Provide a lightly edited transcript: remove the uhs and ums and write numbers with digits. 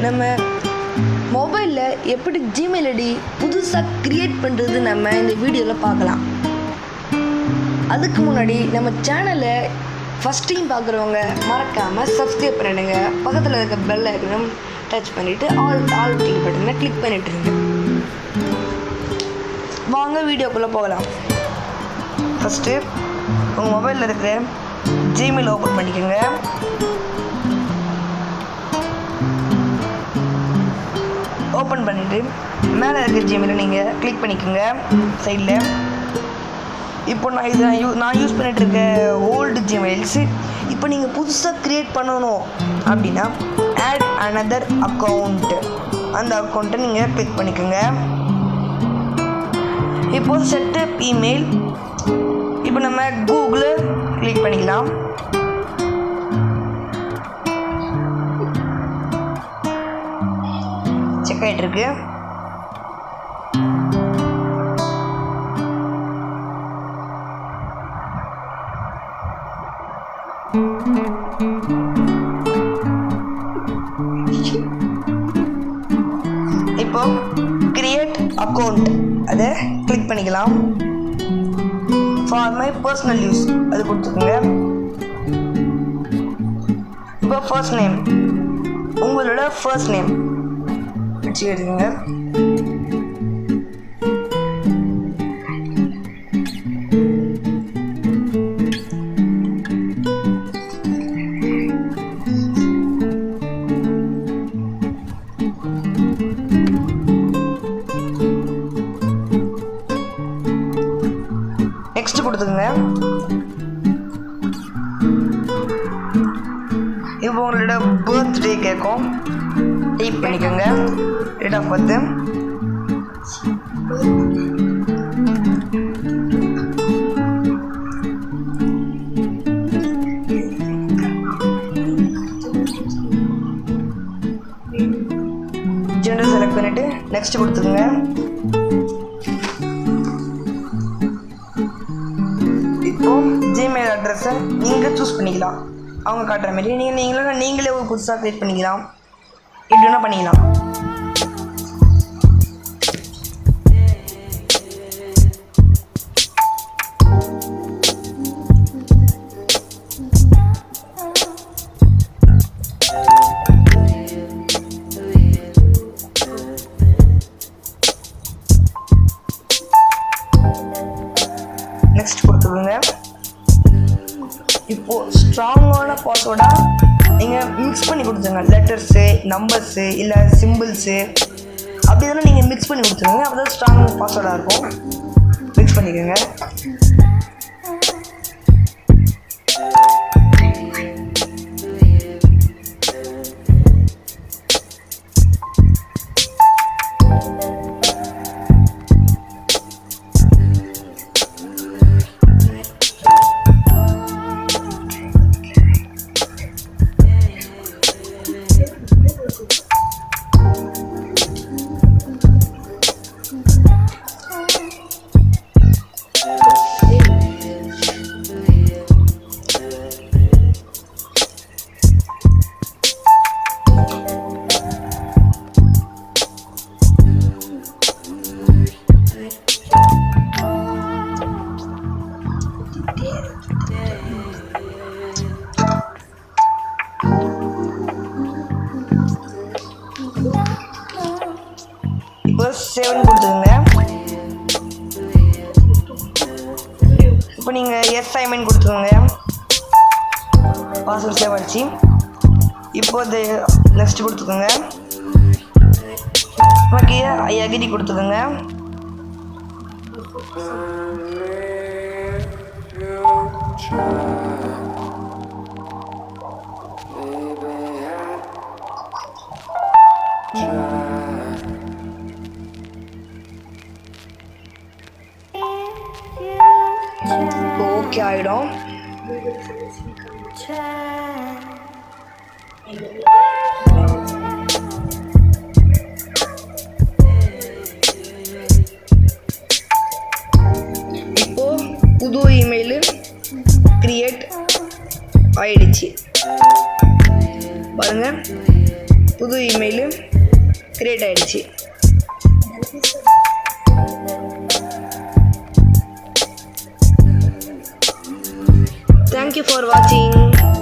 நம்ம மொபைலில் எப்படி ஜிமெயில் ஐடி புதுசாக க்ரியேட் பண்ணுறது நம்ம இந்த வீடியோவில் பார்க்கலாம். அதுக்கு முன்னாடி நம்ம சேனலை ஃபஸ்ட் டைம் பார்க்குறவங்க மறக்காமல் சப்ஸ்கிரைப் பண்ணிடுங்க. பக்கத்தில் இருக்க பெல் ஐக்கனும் டச் பண்ணிவிட்டு ஆல் டிக் பட்டனை கிளிக் பண்ணிட்டுருங்க. வாங்க வீடியோக்குள்ளே போகலாம். ஃபஸ்ட்டு உங்கள் மொபைலில் இருக்கிற ஜிமெயில் ஓப்பன் பண்ணிக்கோங்க. ஓப்பன் பண்ணிவிட்டு மேலே இருக்கிற ஜிமெயிலை நீங்கள் கிளிக் பண்ணிக்கோங்க சைடில். இப்போ நான் யூஸ் பண்ணிகிட்டு இருக்க ஓல்டு ஜிமெயில்ஸு இப்போ நீங்கள் புதுசாக க்ரியேட் பண்ணணும் அப்படின்னா ஆட் அனதர் அக்கௌண்ட், அந்த அக்கௌண்ட்டை நீங்கள் கிளிக் பண்ணிக்கோங்க. இப்போது செட்டப் இமெயில், இப்போ நம்ம கூகுளை கிளிக் பண்ணிக்கலாம். செக் ஆகிட்டு இருக்கு. இப்போ கிரியேட் அக்கௌண்ட் அதை கிளிக் பண்ணிக்கலாம். ஃபார் மை பர்சனல் யூஸ் அது கொடுத்துக்கோங்க. இப்போ ஃபர்ஸ்ட் நேம், உங்களோட ஃபர்ஸ்ட் நேம் வச்சு எடுத்துங்க. நெக்ஸ்ட் கொடுத்துங்க. இப்போ உங்களோட பர்த்டே கேட்கும், டைப் பண்ணிக்கோங்க. Date of birth, gender select பண்ணிட்டு நெக்ஸ்ட் கொடுத்துக்கோங்க. இப்போ ஜிமெயில் அட்ரஸை நீங்கள் சூஸ் பண்ணிக்கலாம். அவங்க காட்டுற மாதிரி நீங்களே ஒரு புதுசாக க்ரியேட் பண்ணிக்கலாம். எப்படின்னா பண்ணிக்கலாம். நெக்ஸ்ட் கொடுத்துருங்க. இப்போது ஸ்ட்ராங்கான பாஸ்வேர்டாக நீங்கள் மிக்ஸ் பண்ணி கொடுத்துருங்க. லெட்டர்ஸு, நம்பர்ஸு, இல்லை சிம்பிள்ஸு அப்படி தானே நீங்கள் மிக்ஸ் பண்ணி கொடுத்துருங்க. அப்போ தான் ஸ்ட்ராங் பாஸ்வேர்டாக இருக்கும். மிக்ஸ் பண்ணிக்கோங்க. இப்போ 7 கொடுத்துருங்க. இப்போ நீங்கள் எஸ் ஐமெண்ட் கொடுத்துருங்க. பாஸ்வேர்ட் சேவ் ஆச்சு. இப்போ இது நெக்ஸ்ட் கொடுத்துக்கோங்க. ஓகே, ஐ அக்ரி கொடுத்துக்கோங்க. ஓகே ஆகிடும். இப்போ புது இமெயில் கிரியேட் ஆயிடுச்சு பாருங்க. புது இமெயிலு கிரியேட் ஆகிடுச்சு. Thank you for watching.